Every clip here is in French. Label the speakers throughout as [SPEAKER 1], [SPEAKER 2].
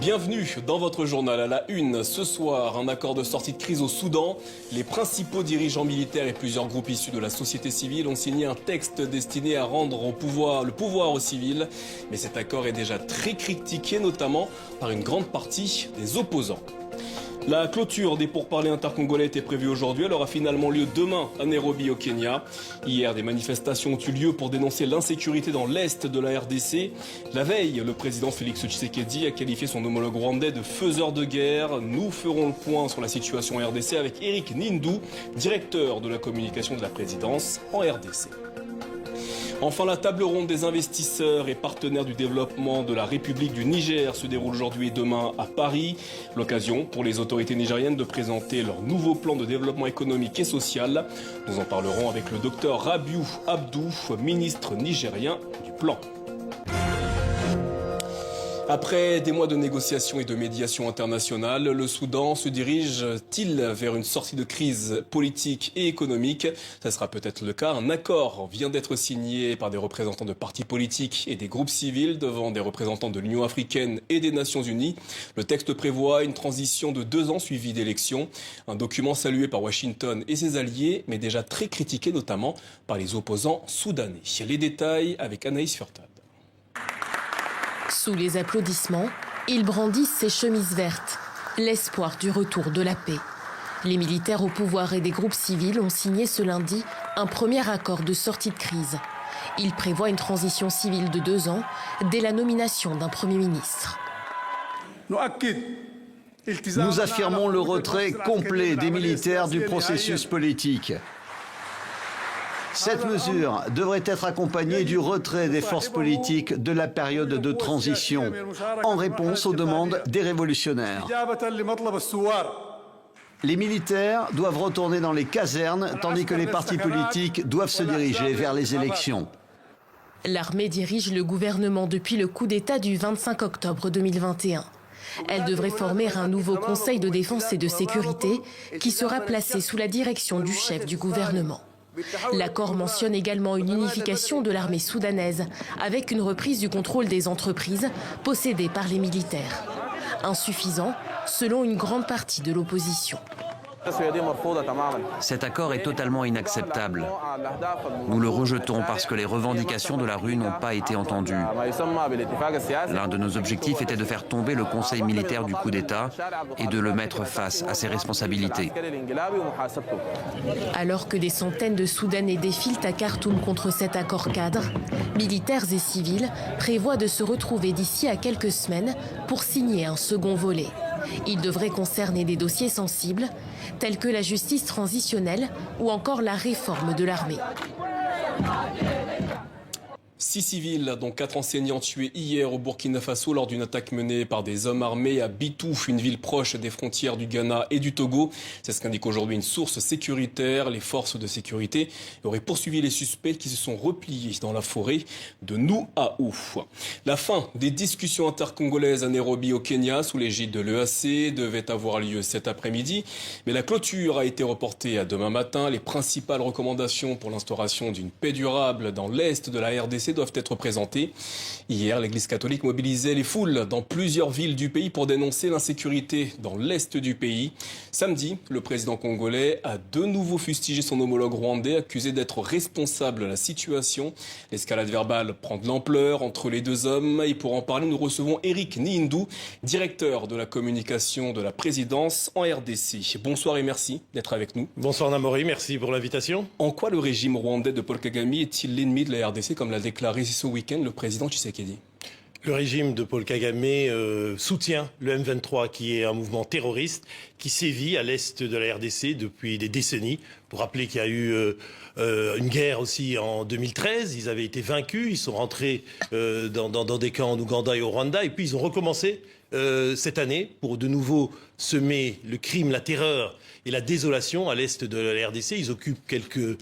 [SPEAKER 1] Bienvenue dans votre journal à la une. Ce soir, un accord de sortie de crise au Soudan. Les principaux dirigeants militaires et plusieurs groupes issus de la société civile ont signé un texte destiné à rendre le pouvoir aux civils. Mais cet accord est déjà très critiqué, notamment par une grande partie des opposants. La clôture des pourparlers intercongolais était prévue aujourd'hui. Elle aura finalement lieu demain à Nairobi au Kenya. Hier, des manifestations ont eu lieu pour dénoncer l'insécurité dans l'est de la RDC. La veille, le président Félix Tshisekedi a qualifié son homologue rwandais de faiseur de guerre. Nous ferons le point sur la situation en RDC avec Eric Nindou, directeur de la communication de la présidence en RDC. Enfin, la table ronde des investisseurs et partenaires du développement de la République du Niger se déroule aujourd'hui et demain à Paris. L'occasion pour les autorités nigériennes de présenter leur nouveau plan de développement économique et social. Nous en parlerons avec le docteur Rabiou Abdou, ministre nigérien du plan. Après des mois de négociations et de médiation internationale, le Soudan se dirige-t-il vers une sortie de crise politique et économique? Ça sera peut-être le cas. Un accord vient d'être signé par des représentants de partis politiques et des groupes civils devant des représentants de l'Union africaine et des Nations unies. Le texte prévoit une transition de 2 ans suivie d'élections. Un document salué par Washington et ses alliés, mais déjà très critiqué notamment par les opposants soudanais. Les détails avec Anaïs Furtad.
[SPEAKER 2] Sous les applaudissements, ils brandissent ces chemises vertes, l'espoir du retour de la paix. Les militaires au pouvoir et des groupes civils ont signé ce lundi un premier accord de sortie de crise. Il prévoit une transition civile de 2 ans dès la nomination d'un Premier ministre.
[SPEAKER 3] Nous affirmons le retrait complet des militaires du processus politique. Cette mesure devrait être accompagnée du retrait des forces politiques de la période de transition, en réponse aux demandes des révolutionnaires. Les militaires doivent retourner dans les casernes, tandis que les partis politiques doivent se diriger vers les élections.
[SPEAKER 2] L'armée dirige le gouvernement depuis le coup d'État du 25 octobre 2021. Elle devrait former un nouveau conseil de défense et de sécurité qui sera placé sous la direction du chef du gouvernement. L'accord mentionne également une unification de l'armée soudanaise avec une reprise du contrôle des entreprises possédées par les militaires. Insuffisant, selon une grande partie de l'opposition.
[SPEAKER 4] Cet accord est totalement inacceptable. Nous le rejetons parce que les revendications de la rue n'ont pas été entendues. L'un de nos objectifs était de faire tomber le conseil militaire du coup d'État et de le mettre face à ses responsabilités.
[SPEAKER 2] Alors que des centaines de Soudanais défilent à Khartoum contre cet accord cadre, militaires et civils prévoient de se retrouver d'ici à quelques semaines pour signer un second volet. Il devrait concerner des dossiers sensibles, tels que la justice transitionnelle ou encore la réforme de l'armée.
[SPEAKER 1] 6 civils, dont 4 enseignants tués hier au Burkina Faso lors d'une attaque menée par des hommes armés à Bitou, une ville proche des frontières du Ghana et du Togo. C'est ce qu'indique aujourd'hui une source sécuritaire. Les forces de sécurité auraient poursuivi les suspects qui se sont repliés dans la forêt de Nouaou. La fin des discussions intercongolaises à Nairobi au Kenya sous l'égide de l'EAC devait avoir lieu cet après-midi. Mais la clôture a été reportée à demain matin. Les principales recommandations pour l'instauration d'une paix durable dans l'est de la RDC doivent être présentées. Hier, l'Église catholique mobilisait les foules dans plusieurs villes du pays pour dénoncer l'insécurité dans l'est du pays. Samedi, le président congolais a de nouveau fustigé son homologue rwandais, accusé d'être responsable de la situation. L'escalade verbale prend de l'ampleur entre les deux hommes. Et pour en parler, nous recevons Eric Nindou, directeur de la communication de la présidence en RDC. Bonsoir et merci d'être avec nous.
[SPEAKER 5] Bonsoir Namori, merci pour l'invitation.
[SPEAKER 1] En quoi le régime rwandais de Paul Kagame est-il l'ennemi de la RDC, comme l'a déclaré ce week-end le président Tshisekedi?
[SPEAKER 5] Le régime de Paul Kagame soutient le M23, qui est un mouvement terroriste qui sévit à l'est de la RDC depuis des décennies. Pour rappeler qu'il y a eu une guerre aussi en 2013, ils avaient été vaincus, ils sont rentrés dans des camps en Ouganda et au Rwanda, et puis ils ont recommencé cette année pour de nouveau semer le crime, la terreur et la désolation à l'est de la RDC. Ils occupent quelques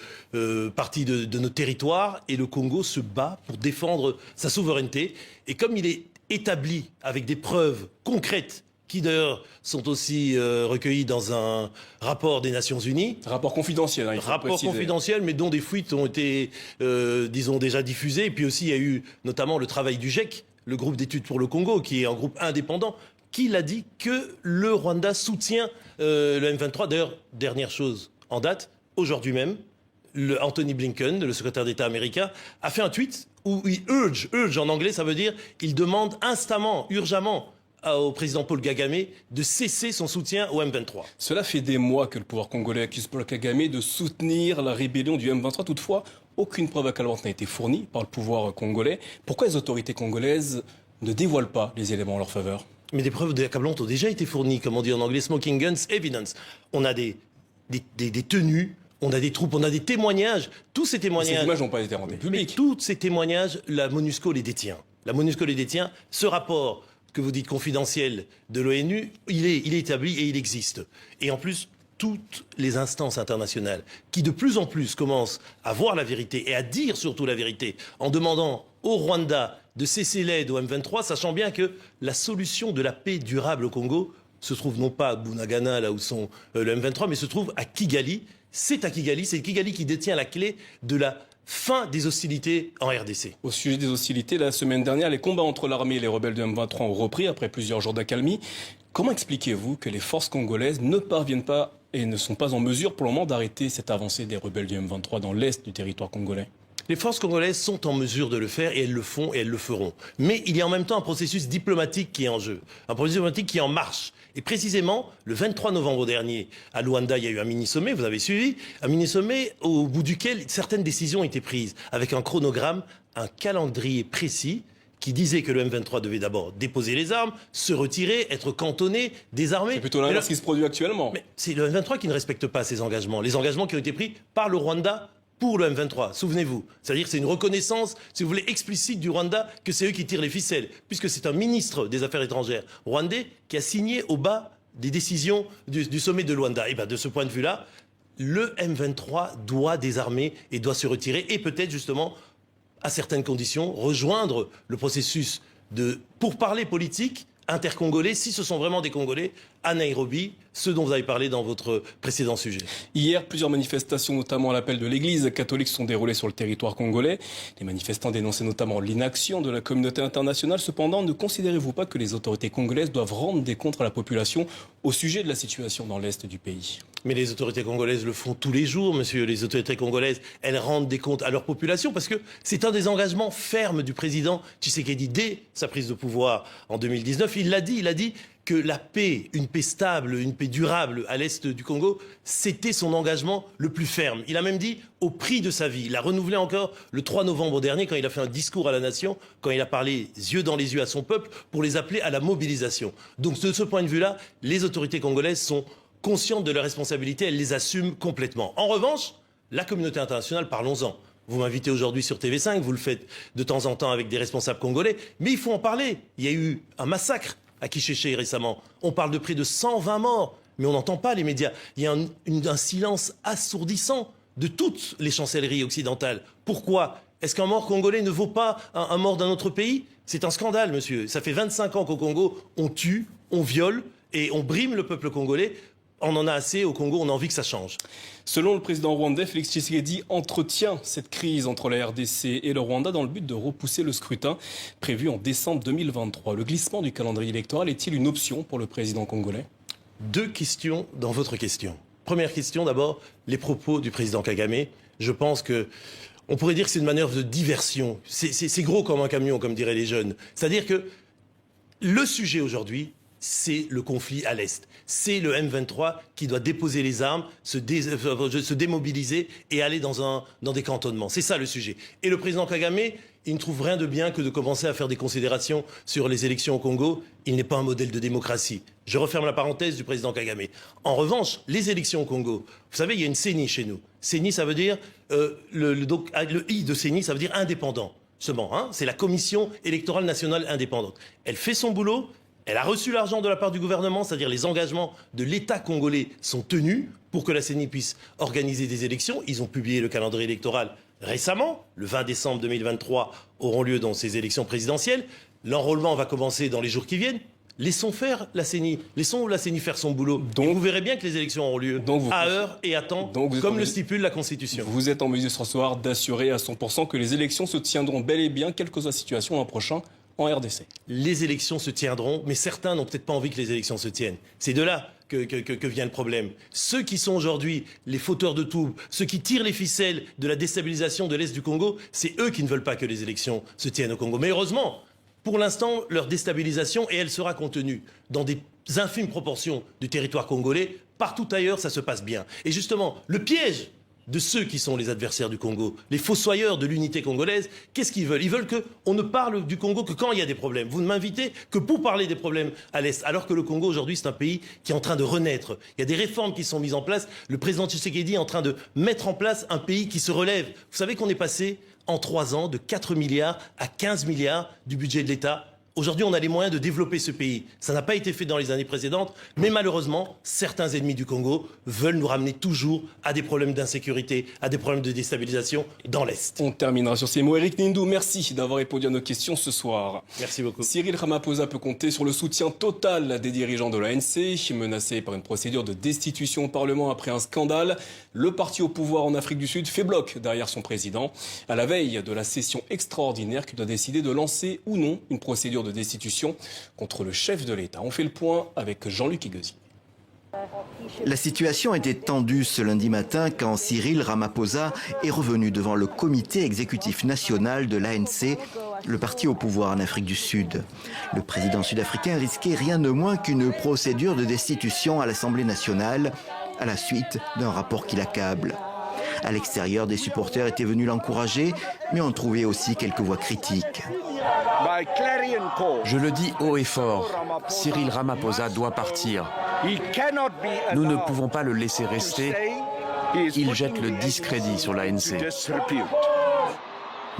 [SPEAKER 5] parties de nos territoires et le Congo se bat pour défendre sa souveraineté. Et comme il est établi avec des preuves concrètes, qui d'ailleurs sont aussi recueillies dans un rapport des Nations Unies.
[SPEAKER 1] Rapport confidentiel, il faut
[SPEAKER 5] rapport
[SPEAKER 1] préciser.
[SPEAKER 5] confidentiel, mais dont des fuites ont été, disons, déjà diffusées. Et puis aussi, il y a eu notamment le travail du GIEC, le groupe d'études pour le Congo, qui est un groupe indépendant, qui l'a dit que le Rwanda soutient le M23. D'ailleurs, dernière chose en date, aujourd'hui même, Anthony Blinken, le secrétaire d'État américain, a fait un tweet où il urge en anglais, ça veut dire il demande instamment, urgemment au président Paul Kagame de cesser son soutien au M23.
[SPEAKER 1] Cela fait des mois que le pouvoir congolais accuse Paul Kagame de soutenir la rébellion du M23. Toutefois, aucune preuve accablante n'a été fournie par le pouvoir congolais. Pourquoi les autorités congolaises ne dévoilent pas les éléments en leur faveur?
[SPEAKER 5] Mais des preuves accablantes ont déjà été fournies, comme on dit en anglais, smoking guns evidence. On a des tenues, on a des troupes, on a des témoignages. Tous ces témoignages...
[SPEAKER 1] Ces images n'ont pas été rendues publiques.
[SPEAKER 5] Tous ces témoignages, la MONUSCO les détient. La MONUSCO les détient. Ce rapport que vous dites confidentiel de l'ONU, il est établi et il existe. Et en plus, toutes les instances internationales qui de plus en plus commencent à voir la vérité et à dire surtout la vérité en demandant au Rwanda de cesser l'aide au M23, sachant bien que la solution de la paix durable au Congo se trouve non pas à Bunagana, là où sont le M23, mais se trouve à Kigali. C'est Kigali qui détient la clé de la fin des hostilités en RDC.
[SPEAKER 1] Au sujet des hostilités, la semaine dernière, les combats entre l'armée et les rebelles du M23 ont repris après plusieurs jours d'accalmie. Comment expliquez-vous que les forces congolaises ne parviennent pas et ne sont pas en mesure pour le moment d'arrêter cette avancée des rebelles du M23 dans l'est du territoire congolais?
[SPEAKER 5] Les forces congolaises sont en mesure de le faire et elles le font et elles le feront. Mais il y a en même temps un processus diplomatique qui est en jeu, un processus diplomatique qui est en marche. Et précisément, le 23 novembre dernier, à Luanda, il y a eu un mini-sommet, vous avez suivi, un mini-sommet au bout duquel certaines décisions ont été prises, avec un chronogramme, un calendrier précis qui disait que le M23 devait d'abord déposer les armes, se retirer, être cantonné, désarmé.
[SPEAKER 1] C'est plutôt l'inverse qui se produit actuellement.
[SPEAKER 5] Mais c'est le M23 qui ne respecte pas ces engagements. Les engagements qui ont été pris par le Rwanda pour le M23, souvenez-vous. C'est-à-dire que c'est une reconnaissance, si vous voulez, explicite du Rwanda que c'est eux qui tirent les ficelles, puisque c'est un ministre des Affaires étrangères rwandais qui a signé au bas des décisions du sommet de Luanda. Et bien de ce point de vue-là, le M23 doit désarmer et doit se retirer et peut-être justement, à certaines conditions, rejoindre le processus de pourparlers politiques intercongolais, si ce sont vraiment des Congolais, à Nairobi, ce dont vous avez parlé dans votre précédent sujet.
[SPEAKER 1] Hier, plusieurs manifestations, notamment à l'appel de l'Église catholique, se sont déroulées sur le territoire congolais. Les manifestants dénonçaient notamment l'inaction de la communauté internationale. Cependant, ne considérez-vous pas que les autorités congolaises doivent rendre des comptes à la population au sujet de la situation dans l'est du pays?
[SPEAKER 5] Mais les autorités congolaises le font tous les jours, monsieur. Les autorités congolaises, elles rendent des comptes à leur population parce que c'est un des engagements fermes du président Tshisekedi dès sa prise de pouvoir en 2019. Il a dit que la paix, une paix stable, une paix durable à l'est du Congo, c'était son engagement le plus ferme. Il a même dit au prix de sa vie. Il a renouvelé encore le 3 novembre dernier quand il a fait un discours à la nation, quand il a parlé yeux dans les yeux à son peuple pour les appeler à la mobilisation. Donc de ce point de vue-là, les autorités congolaises sont conscientes de leurs responsabilités, elles les assument complètement. En revanche, la communauté internationale, parlons-en. Vous m'invitez aujourd'hui sur TV5, vous le faites de temps en temps avec des responsables congolais, mais il faut en parler. Il y a eu un massacre à Kicheche récemment. On parle de près de 120 morts, mais on n'entend pas les médias. Il y a un silence assourdissant de toutes les chancelleries occidentales. Pourquoi? Est-ce qu'un mort congolais ne vaut pas un mort d'un autre pays? C'est un scandale, monsieur. Ça fait 25 ans qu'au Congo, on tue, on viole et on brime le peuple congolais. On en a assez au Congo, on a envie que ça change.
[SPEAKER 1] Selon le président rwandais, Félix Tshisekedi entretient cette crise entre la RDC et le Rwanda dans le but de repousser le scrutin prévu en décembre 2023. Le glissement du calendrier électoral est-il une option pour le président congolais?
[SPEAKER 5] Deux questions dans votre question. Première question, d'abord, les propos du président Kagame. Je pense que on pourrait dire que c'est une manœuvre de diversion. C'est gros comme un camion, comme diraient les jeunes. C'est-à-dire que le sujet aujourd'hui, c'est le conflit à l'Est. C'est le M23 qui doit déposer les armes, se démobiliser et aller dans des cantonnements. C'est ça le sujet. Et le président Kagame, il ne trouve rien de bien que de commencer à faire des considérations sur les élections au Congo. Il n'est pas un modèle de démocratie. Je referme la parenthèse du président Kagame. En revanche, les élections au Congo, vous savez, il y a une CENI chez nous. CENI, ça veut dire, le I de CENI, ça veut dire indépendant. Seulement, hein, c'est la Commission électorale nationale indépendante. Elle fait son boulot. Elle a reçu l'argent de la part du gouvernement, c'est-à-dire les engagements de l'État congolais sont tenus pour que la CENI puisse organiser des élections. Ils ont publié le calendrier électoral récemment. Le 20 décembre 2023 auront lieu dans ces élections présidentielles. L'enrôlement va commencer dans les jours qui viennent. Laissons faire la CENI. Laissons la CENI faire son boulot. Donc, vous verrez bien que les élections auront lieu à heure et à temps, comme le stipule la Constitution.
[SPEAKER 1] Vous êtes en mesure ce soir d'assurer à 100% que les élections se tiendront bel et bien, quelle que soit la situation l'an prochain, en RDC.
[SPEAKER 5] Les élections se tiendront, mais certains n'ont peut-être pas envie que les élections se tiennent. C'est de là que vient le problème. Ceux qui sont aujourd'hui les fauteurs de troubles, ceux qui tirent les ficelles de la déstabilisation de l'Est du Congo, c'est eux qui ne veulent pas que les élections se tiennent au Congo. Mais heureusement, pour l'instant, leur déstabilisation, et elle sera contenue dans des infimes proportions du territoire congolais, partout ailleurs, ça se passe bien. Et justement, le piège de ceux qui sont les adversaires du Congo, les fossoyeurs de l'unité congolaise, qu'est-ce qu'ils veulent? Ils veulent qu'on ne parle du Congo que quand il y a des problèmes. Vous ne m'invitez que pour parler des problèmes à l'Est, alors que le Congo aujourd'hui c'est un pays qui est en train de renaître. Il y a des réformes qui sont mises en place. Le président Tshisekedi est en train de mettre en place un pays qui se relève. Vous savez qu'on est passé en 3 ans de 4 milliards à 15 milliards du budget de l'État. Aujourd'hui, on a les moyens de développer ce pays. Ça n'a pas été fait dans les années précédentes, mais malheureusement, certains ennemis du Congo veulent nous ramener toujours à des problèmes d'insécurité, à des problèmes de déstabilisation dans l'Est.
[SPEAKER 1] On terminera sur ces mots. Eric Nindou, merci d'avoir répondu à nos questions ce soir.
[SPEAKER 5] Merci beaucoup.
[SPEAKER 1] Cyril Ramaphosa peut compter sur le soutien total des dirigeants de l'ANC, menacé par une procédure de destitution au Parlement après un scandale. Le parti au pouvoir en Afrique du Sud fait bloc derrière son président, à la veille de la session extraordinaire qui doit décider de lancer ou non une procédure de destitution contre le chef de l'État. On fait le point avec Jean-Luc Iguezi.
[SPEAKER 6] La situation était tendue ce lundi matin quand Cyril Ramaphosa est revenu devant le comité exécutif national de l'ANC, le parti au pouvoir en Afrique du Sud. Le président sud-africain risquait rien de moins qu'une procédure de destitution à l'Assemblée nationale à la suite d'un rapport qui l'accable. À l'extérieur, des supporters étaient venus l'encourager, mais on trouvait aussi quelques voix critiques.
[SPEAKER 4] Je le dis haut et fort, Cyril Ramaphosa doit partir. Nous ne pouvons pas le laisser rester. Il jette le discrédit sur l'ANC.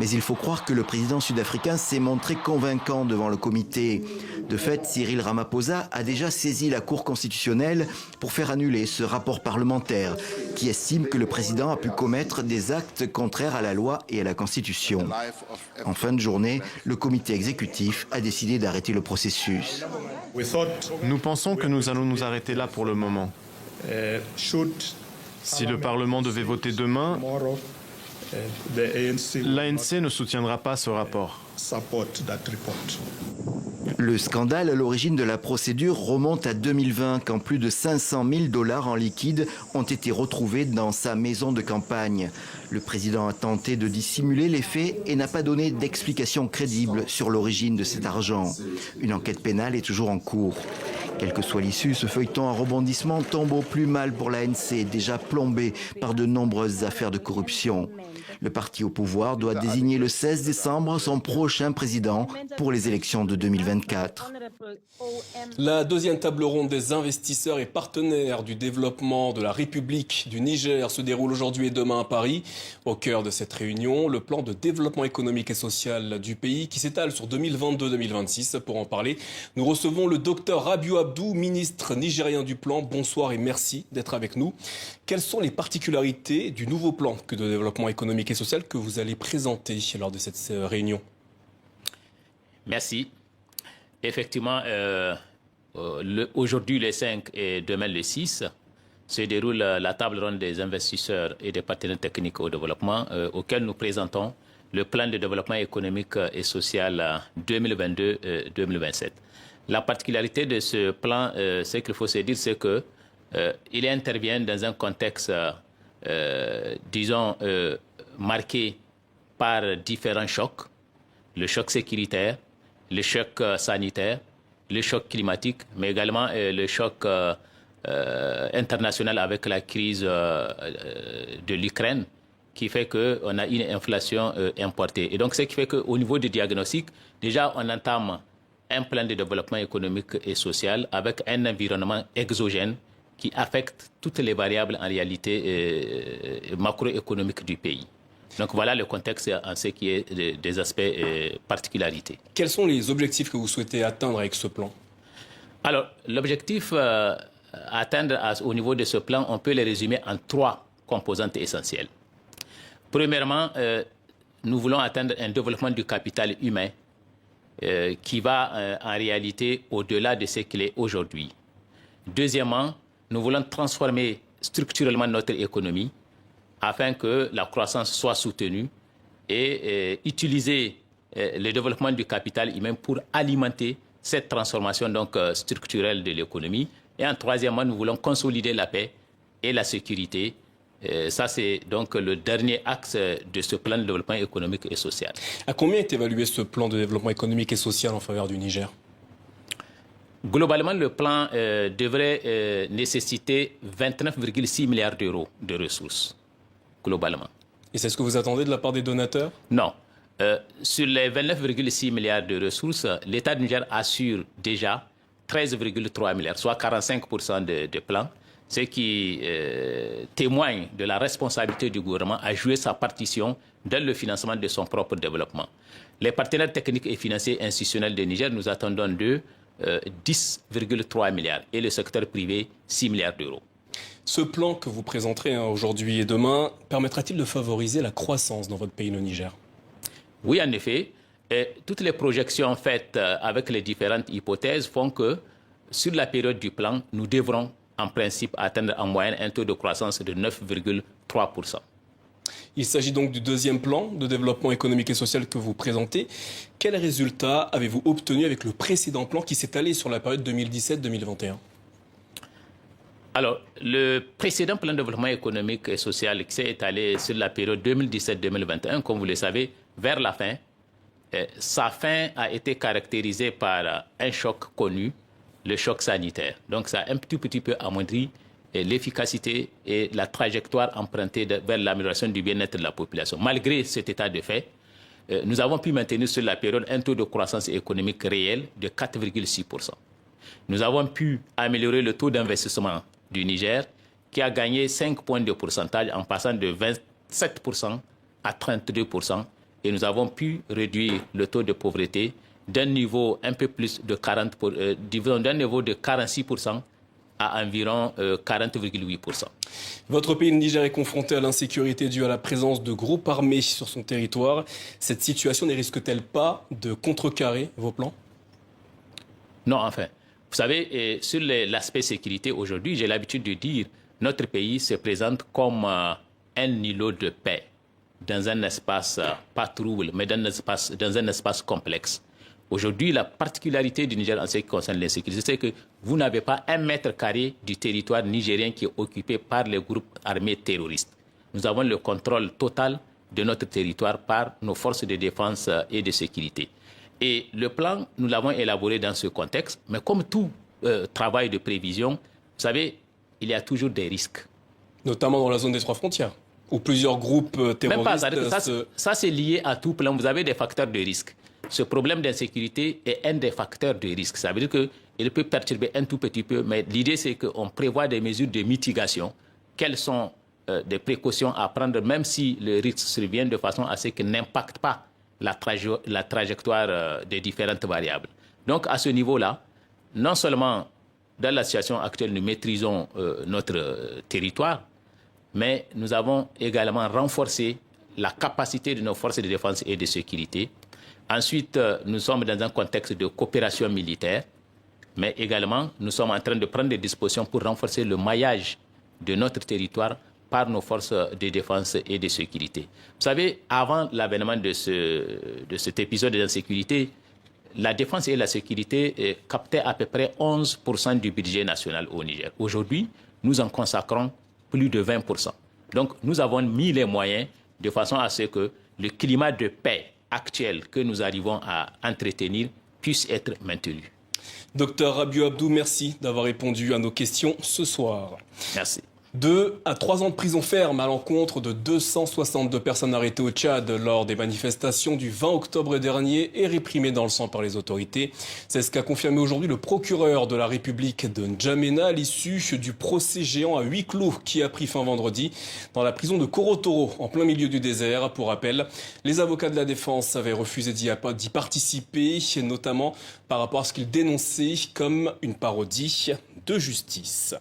[SPEAKER 6] Mais il faut croire que le président sud-africain s'est montré convaincant devant le comité. De fait, Cyril Ramaphosa a déjà saisi la Cour constitutionnelle pour faire annuler ce rapport parlementaire qui estime que le président a pu commettre des actes contraires à la loi et à la Constitution. En fin de journée, le comité exécutif a décidé d'arrêter le processus.
[SPEAKER 7] Nous pensons que nous allons nous arrêter là pour le moment. Si le Parlement devait voter demain, l'ANC ne soutiendra pas ce rapport.
[SPEAKER 6] Le scandale à l'origine de la procédure remonte à 2020 quand plus de 500 000 $ en liquide ont été retrouvés dans sa maison de campagne. Le président a tenté de dissimuler les faits et n'a pas donné d'explication crédible sur l'origine de cet argent. Une enquête pénale est toujours en cours. Quelle que soit l'issue, ce feuilleton à rebondissement tombe au plus mal pour l'ANC, déjà plombé par de nombreuses affaires de corruption. Le parti au pouvoir doit désigner le 16 décembre son prochain président pour les élections de 2024.
[SPEAKER 1] La deuxième table ronde des investisseurs et partenaires du développement de la République du Niger se déroule aujourd'hui et demain à Paris. Au cœur de cette réunion, le plan de développement économique et social du pays qui s'étale sur 2022-2026. Pour en parler, nous recevons le docteur Rabiou Abdou, ministre nigérien du plan. Bonsoir et merci d'être avec nous. Quelles sont les particularités du nouveau plan de développement économique et social que vous allez présenter lors de cette réunion?
[SPEAKER 8] Merci. Effectivement, aujourd'hui le 5 et demain le 6 se déroule la table ronde des investisseurs et des partenaires techniques au développement auquel nous présentons le plan de développement économique et social 2022-2027. La particularité de ce plan, ce qu'il faut se dire, c'est qu'il intervient dans un contexte, disons, marqué par différents chocs, le choc sécuritaire, le choc sanitaire, le choc climatique, mais également le choc international avec la crise de l'Ukraine, qui fait qu'on a une inflation importée. Et donc, ce qui fait qu'au niveau du diagnostic, déjà, on entame un plan de développement économique et social avec un environnement exogène qui affecte toutes les variables en réalité macroéconomiques du pays. Donc voilà le contexte en ce qui est des aspects particularités.
[SPEAKER 1] Quels sont les objectifs que vous souhaitez atteindre avec ce plan?
[SPEAKER 8] Alors, l'objectif à atteindre au niveau de ce plan, on peut les résumer en 3 composantes essentielles. Premièrement, nous voulons atteindre un développement du capital humain qui va en réalité au-delà de ce qu'il est aujourd'hui. Deuxièmement, nous voulons transformer structurellement notre économie afin que la croissance soit soutenue et utiliser le développement du capital humain pour alimenter cette transformation donc, structurelle de l'économie. Et en troisièmement, nous voulons consolider la paix et la sécurité. Ça, c'est donc le dernier axe de ce plan de développement économique et social.
[SPEAKER 1] À combien est évalué ce plan de développement économique et social en faveur du Niger?
[SPEAKER 8] Globalement, le plan devrait nécessiter 29,6 milliards d'euros de ressources, globalement.
[SPEAKER 1] Et c'est ce que vous attendez de la part des donateurs?
[SPEAKER 8] Non. Sur les 29,6 milliards de ressources, l'État du Niger assure déjà 13,3 milliards, soit 45% de plan, ce qui témoigne de la responsabilité du gouvernement à jouer sa partition dans le financement de son propre développement. Les partenaires techniques et financiers institutionnels du Niger, nous attendons d'eux 10,3 milliards et le secteur privé 6 milliards d'euros.
[SPEAKER 1] Ce plan que vous présenterez aujourd'hui et demain permettra-t-il de favoriser la croissance dans votre pays, le Niger?
[SPEAKER 8] Oui, en effet. Toutes les projections faites avec les différentes hypothèses font que sur la période du plan, nous devrons en principe atteindre en moyenne un taux de croissance de 9,3%.
[SPEAKER 1] Il s'agit donc du deuxième plan de développement économique et social que vous présentez. Quels résultats avez-vous obtenus avec le précédent plan qui s'est allé sur la période 2017-2021?
[SPEAKER 8] Alors, le précédent plan de développement économique et social qui s'est étalé sur la période 2017-2021, comme vous le savez, vers la fin, sa fin a été caractérisée par un choc connu, le choc sanitaire. Donc, ça a un petit peu amoindri l'efficacité et la trajectoire empruntée vers l'amélioration du bien-être de la population. Malgré cet état de fait, nous avons pu maintenir sur la période un taux de croissance économique réel de 4,6%. Nous avons pu améliorer le taux d'investissement du Niger, qui a gagné 5 points de pourcentage en passant de 27% à 32%. Et nous avons pu réduire le taux de pauvreté d'un niveau un peu plus de 40%, d'un niveau de 46% à environ 40,8%.
[SPEAKER 1] Votre pays, le Niger, est confronté à l'insécurité due à la présence de groupes armés sur son territoire. Cette situation ne risque-t-elle pas de contrecarrer vos plans?
[SPEAKER 8] Non, enfin. Vous savez, sur l'aspect sécurité, aujourd'hui, j'ai l'habitude de dire notre pays se présente comme un îlot de paix dans un espace pas trouble, mais dans un espace complexe. Aujourd'hui, la particularité du Niger en ce qui concerne l'insécurité, c'est que vous n'avez pas 1 mètre carré du territoire nigérien qui est occupé par les groupes armés terroristes. Nous avons le contrôle total de notre territoire par nos forces de défense et de sécurité. Et le plan, nous l'avons élaboré dans ce contexte, mais comme tout travail de prévision, vous savez, il y a toujours des risques.
[SPEAKER 1] Notamment dans la zone des 3 frontières, où plusieurs groupes terroristes...
[SPEAKER 8] Même pas, ça c'est lié à tout plan. Vous avez des facteurs de risque. Ce problème d'insécurité est un des facteurs de risque. Ça veut dire qu'il peut perturber un tout petit peu, mais l'idée c'est qu'on prévoit des mesures de mitigation. Quelles sont des précautions à prendre, même si le risque survient de façon à ce qu'il n'impacte pas la trajectoire des différentes variables. Donc à ce niveau-là, non seulement dans la situation actuelle, nous maîtrisons notre territoire, mais nous avons également renforcé la capacité de nos forces de défense et de sécurité. Ensuite, nous sommes dans un contexte de coopération militaire, mais également nous sommes en train de prendre des dispositions pour renforcer le maillage de notre territoire par nos forces de défense et de sécurité. Vous savez, avant l'avènement de cet épisode d'insécurité, la défense et la sécurité captaient à peu près 11% du budget national au Niger. Aujourd'hui, nous en consacrons plus de 20%. Donc, nous avons mis les moyens de façon à ce que le climat de paix actuel que nous arrivons à entretenir puisse être maintenu.
[SPEAKER 1] Docteur Rabiou Abdou, merci d'avoir répondu à nos questions ce soir.
[SPEAKER 8] Merci.
[SPEAKER 1] 2 à 3 ans de prison ferme à l'encontre de 262 personnes arrêtées au Tchad lors des manifestations du 20 octobre dernier et réprimées dans le sang par les autorités. C'est ce qu'a confirmé aujourd'hui le procureur de la République de N'Djamena à l'issue du procès géant à huis clos qui a pris fin vendredi dans la prison de Korotoro, en plein milieu du désert. Pour rappel, les avocats de la défense avaient refusé d'y participer, notamment par rapport à ce qu'ils dénonçaient comme une parodie de justice.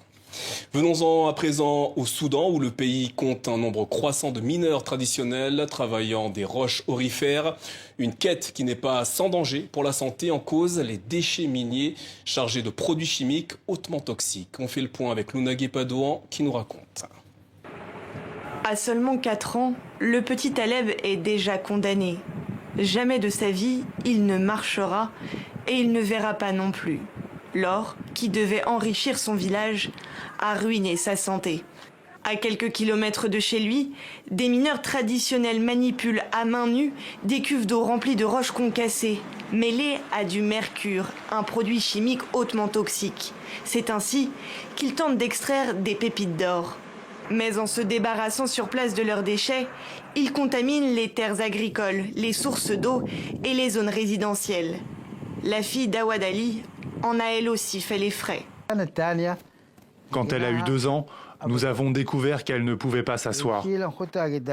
[SPEAKER 1] Venons-en à présent au Soudan où le pays compte un nombre croissant de mineurs traditionnels travaillant des roches aurifères. Une quête qui n'est pas sans danger pour la santé, en cause les déchets miniers chargés de produits chimiques hautement toxiques. On fait le point avec Lounagé Padouan qui nous raconte.
[SPEAKER 9] À seulement 4 ans, le petit Taleb est déjà condamné. Jamais de sa vie, il ne marchera et il ne verra pas non plus. L'or, qui devait enrichir son village, a ruiné sa santé. À quelques kilomètres de chez lui, des mineurs traditionnels manipulent à main nue des cuves d'eau remplies de roches concassées, mêlées à du mercure, un produit chimique hautement toxique. C'est ainsi qu'ils tentent d'extraire des pépites d'or. Mais en se débarrassant sur place de leurs déchets, ils contaminent les terres agricoles, les sources d'eau et les zones résidentielles. La fille d'Awad Ali en a elle aussi fait les frais.
[SPEAKER 10] Quand elle a eu 2 ans, nous avons découvert qu'elle ne pouvait pas s'asseoir.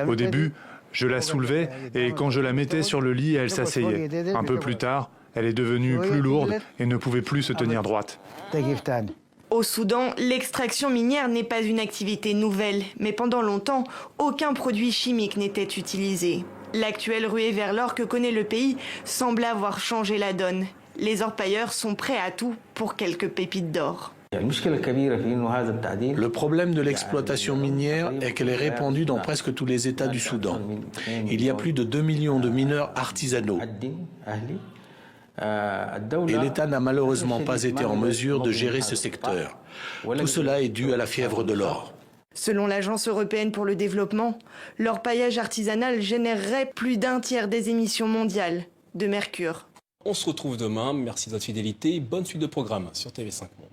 [SPEAKER 10] Au début, je la soulevais et quand je la mettais sur le lit, elle s'asseyait. Un peu plus tard, elle est devenue plus lourde et ne pouvait plus se tenir droite.
[SPEAKER 9] Au Soudan, l'extraction minière n'est pas une activité nouvelle, mais pendant longtemps, aucun produit chimique n'était utilisé. L'actuelle ruée vers l'or que connaît le pays semble avoir changé la donne. Les orpailleurs sont prêts à tout pour quelques pépites d'or.
[SPEAKER 11] Le problème de l'exploitation minière est qu'elle est répandue dans presque tous les États du Soudan. Il y a plus de 2 millions de mineurs artisanaux. Et l'État n'a malheureusement pas été en mesure de gérer ce secteur. Tout cela est dû à la fièvre de l'or.
[SPEAKER 9] Selon l'Agence européenne pour le développement, l'orpaillage artisanal générerait plus d'un tiers des émissions mondiales de mercure.
[SPEAKER 1] On se retrouve demain. Merci de votre fidélité. Bonne suite de programme sur TV5 Monde.